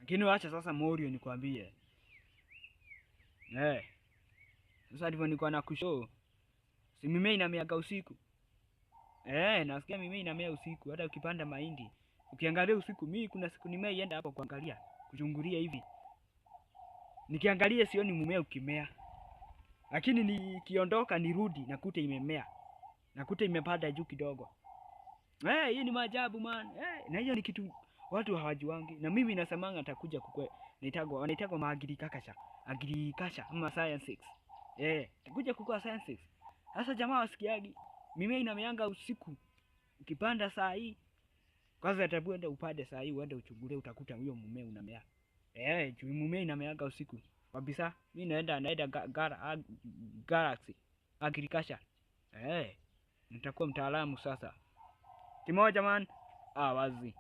Lakini wacha sasa Morio nikwambie. Sasa ndivyo niko na kushow. Si mimea inameaga usiku. Nasikia mimea inamea usiku. Hata ukipanda mahindi, ukiangalia usiku, mimi kuna siku nimeienda hapo kuangalia, kuchungulia hivi. Nikiangalia sioni mmea ukimea. Lakini nikiondoka nirudi nakuta imemea. Nakuta imepanda juu kidogo. Hii ni maajabu man. Na hiyo ni kitu watu hawajuangi. Na mimi nasemanga atakuja kukwe. Wanaitagwa maagirikakasha. Agirikasha ama science 6. Takuja kukua science 6. Sasa jamaa wasikiagi. Mimea inameanga usiku. Ukipanda saa hii. Kwanza atabuenda upande saa hii uende uchungulie utakuta huyo mmea unamea. Juu mmea inameanga usiku. Kabisa mimi naenda Galaxy Agriculture. Nitakuwa mtaalamu sasa. Kimoja man. Wazi.